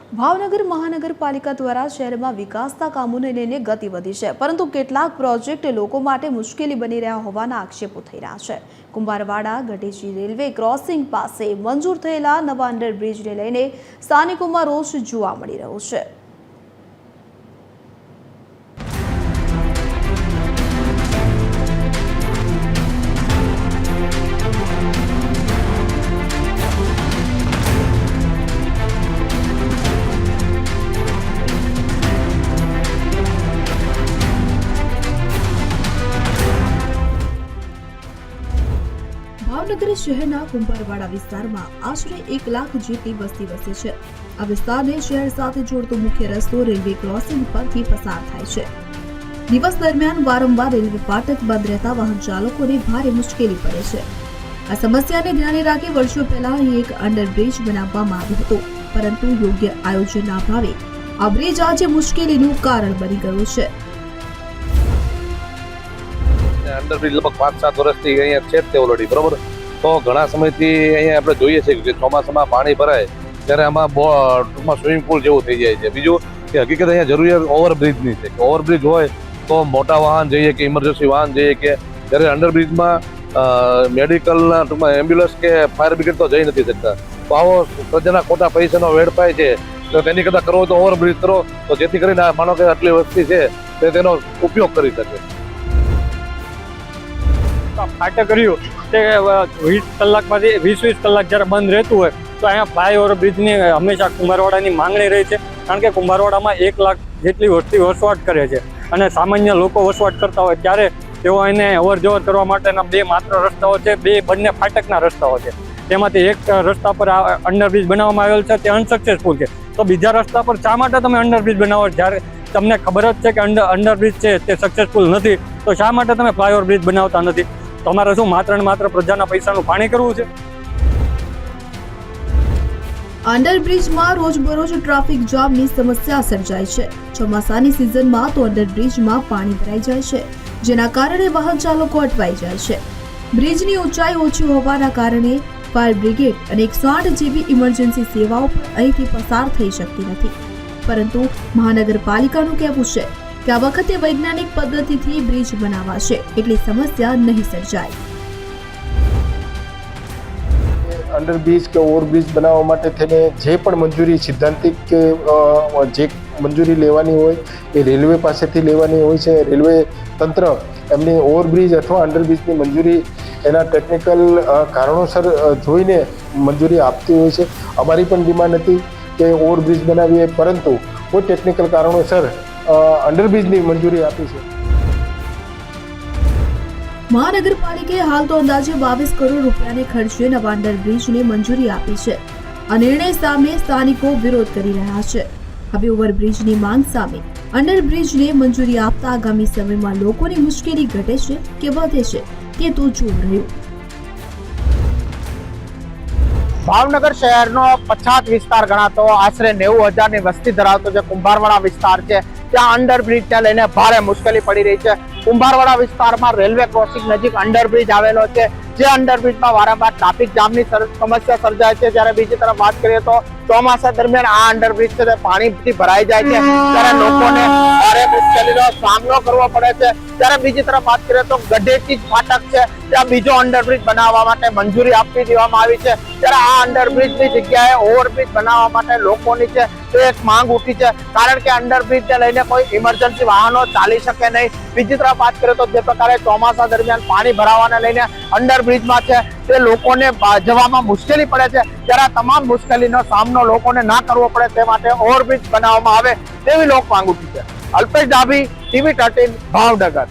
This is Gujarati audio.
ભાવનગર મહાનગરપાલિકા દ્વારા શહેરમાં વિકાસના કામોને લઈને ગતિ વધી છે, પરંતુ કેટલાક પ્રોજેક્ટ લોકો માટે મુશ્કેલી બની રહ્યા હોવાના આક્ષેપો થઈ રહ્યા છે। કુંભારવાડા ગઢેચી રેલવે ક્રોસિંગ પાસે મંજૂર થયેલા નવા અંડરબ્રિજને લઈને સ્થાનિકોમાં રોષ જોવા મળી રહ્યો છે। ભાવનગર શહેરના કુંભારવાડા વિસ્તારમાં આશરે 1 લાખ જેટલી વસ્તી વસે છે। આ વિસ્તારને શહેર સાથે જોડતો મુખ્ય રસ્તો રેલવે ક્રોસિંગ પરથી પસાર થાય છે। દિવસ દરમિયાન વારંવાર રેલવે ફાટક બંધ રહેતા વાહન ચાલકોને ભારે મુશ્કેલી પડે છે। આ સમસ્યાને ધ્યાને રાખી વર્ષો પહેલા અહીં એક અંડરબ્રિજ બનાવવામાં આવ્યો હતો, પરંતુ યોગ્ય આયોજનના અભાવે આ બ્રિજ આજે મુશ્કેલીનું કારણ બની ગયું છે। અંડરબ્રિજ લગભગ 5-7 વર્ષથી અહીંયા છે જ તે ઓલરેડી, બરોબર। તો ઘણા સમયથી અહીંયા આપણે જોઈએ છે કે ચોમાસામાં પાણી ભરાય ત્યારે આમાં ટૂંકમાં સ્વિમિંગ પુલ જેવું થઈ જાય છે। બીજું કે હકીકત અહીંયા જરૂરિયાત ઓવરબ્રિજની છે કે ઓવરબ્રિજ હોય તો મોટા વાહન જઈએ કે ઇમરજન્સી વાહન જઈએ, કે જ્યારે અંડરબ્રિજમાં મેડિકલના ટૂંકમાં એમ્બ્યુલન્સ કે ફાયર બ્રિગેડ તો જઈ નથી શકતા। તો આવો પ્રજાના ખોટા પૈસાનો વેડફાય છે, તો તેની કરતાં કરવો તો ઓવરબ્રિજ કરો, તો જેથી કરીને માનો કે આટલી વસ્તી છે તે તેનો ઉપયોગ કરી શકે। ફાટક કર્યું તે 20 કલાકમાંથી 20 કલાક જ્યારે બંધ રહેતું હોય તો અહીંયા ફ્લાયઓવર બ્રિજની હંમેશા કુંભારવાડાની માંગણી રહી છે, કારણ કે કુંભારવાડામાં 1 લાખ જેટલી વસ્તી વસવાટ કરે છે અને સામાન્ય લોકો વસવાટ કરતા હોય ત્યારે તેઓ એને અવર જવર કરવા માટેના બે માત્ર રસ્તાઓ છે, બંને ફાટકના રસ્તાઓ છે। તેમાંથી એક રસ્તા પર અંડરબ્રિજ બનાવવામાં આવેલ છે, તે અનસક્સેસફુલ છે। તો બીજા રસ્તા પર શા માટે તમે અંડરબ્રિજ બનાવો? જ્યારે તમને ખબર જ છે કે અંડરબ્રિજ છે તે સક્સેસફુલ નથી, તો શા માટે તમે ફ્લાયઓવર બ્રિજ બનાવતા નથી? તમારે શું માત્ર ને માત્ર પ્રજાના પૈસાનું પાણી કરવું છે? અંડરબ્રિજમાં રોજબરોજ ટ્રાફિક જામની સમસ્યા સર્જાય છે। ચોમાસાની સિઝનમાં તો અંડરબ્રિજમાં પાણી ભરાઈ જાય છે, જેના કારણે વાહન ચાલકો અટવાઈ જાય છે। બ્રિજની ઊંચાઈ ઓછી હોવાના કારણે ફાયર બ્રિગેડ અને 108 જેવી ઇમરજન્સી સેવાઓ પણ અહીંથી પસાર થઈ શકતી નથી, પરંતુ મહાનગરપાલિકાનું કહેવું છે કે આ વખતે વૈજ્ઞાનિક પદ્ધતિથી બ્રિજ બનાવાશે એટલે સમસ્યા નહીં સર્જાય। અંડરબ્રિજ કે ઓવરબ્રિજ બનાવવા માટે થઈને જે પણ મંજૂરી સિદ્ધાંતિક કે જે મંજૂરી લેવાની હોય એ રેલવે પાસેથી લેવાની હોય છે। રેલવે તંત્ર એમની ઓવરબ્રિજ અથવા અંડરબ્રિજની મંજૂરી એના ટેકનિકલ કારણોસર જોઈને મંજૂરી આપતી હોય છે। અમારી પણ ડિમાન્ડ હતી કે ઓવરબ્રિજ બનાવીએ, પરંતુ કોઈ ટેકનિકલ કારણોસર અંડરબ્રિજની મંજૂરી આપી છે। મહાનગરપાલિકાએ હાલ તો અંદાજે 22 કરોડ રૂપિયાને ખર્ચે નવા અંડરબ્રિજને મંજૂરી આપી છે। આ નિર્ણય સામે સ્થાનિકો વિરોધ કરી રહ્યા છે। હવે ઓવરબ્રિજની માંગ સામે અંડરબ્રિજને મંજૂરી આપતા આગામી સમયમાં લોકોની મુશ્કેલી ઘટે છે કે વધે છે તે તો જોવું રહ્યું। ભાવનગર શહેરનો પછાત વિસ્તાર ગણાતો આશરે 90,000ની વસ્તી ધરાવતો જે કુંભારવાડા વિસ્તાર છે, ત્યાં અંડરબ્રિજને લઈને ભારે મુશ્કેલી પડી રહી છે। કુંભારવાડા વિસ્તારમાં રેલવે ક્રોસિંગ નજીક અંડરબ્રિજ આવેલો છે, જે અંડરબ્રિજમાં વારંવાર ટ્રાફિક જામની સમસ્યા સર્જાય છે। જ્યારે બીજી તરફ વાત કરીએ તો ચોમાસા દરમિયાન આ અંડરબ્રિજ છે તે પાણીથી ભરાઈ જાય છે, ત્યારે લોકોને ભારે મુશ્કેલીનો સામનો કરવો પડે છે। ત્યારે બીજી તરફ વાત કરીએ તો ગઢેચી ફાટક છે, ત્યાં બીજો અંડરબ્રિજ બનાવવા માટે મંજૂરી આપી દેવામાં આવી છે। ત્યારે આ અંડરબ્રિજની જગ્યાએ ઓવરબ્રિજ બનાવવા માટે લોકોની છે તે એક માંગ ઉઠી છે, કારણ કે અંડરબ્રિજને લઈને કોઈ ઇમરજન્સી વાહનો ચાલી શકે નહીં। બીજી તરફ વાત કરીએ તો જે પ્રકારે ચોમાસા દરમિયાન પાણી ભરાવાને લઈને અંડરબ્રિજમાં છે તે લોકોને જવામાં મુશ્કેલી પડે છે, ત્યારે આ તમામ મુશ્કેલીનો સામનો લોકોને ના કરવો પડે તે માટે ઓવરબ્રિજ બનાવવામાં આવે તેવી લોક માંગ ઉઠી છે। અલ્પેશ ડાભી, TV 13, ભાવનગર।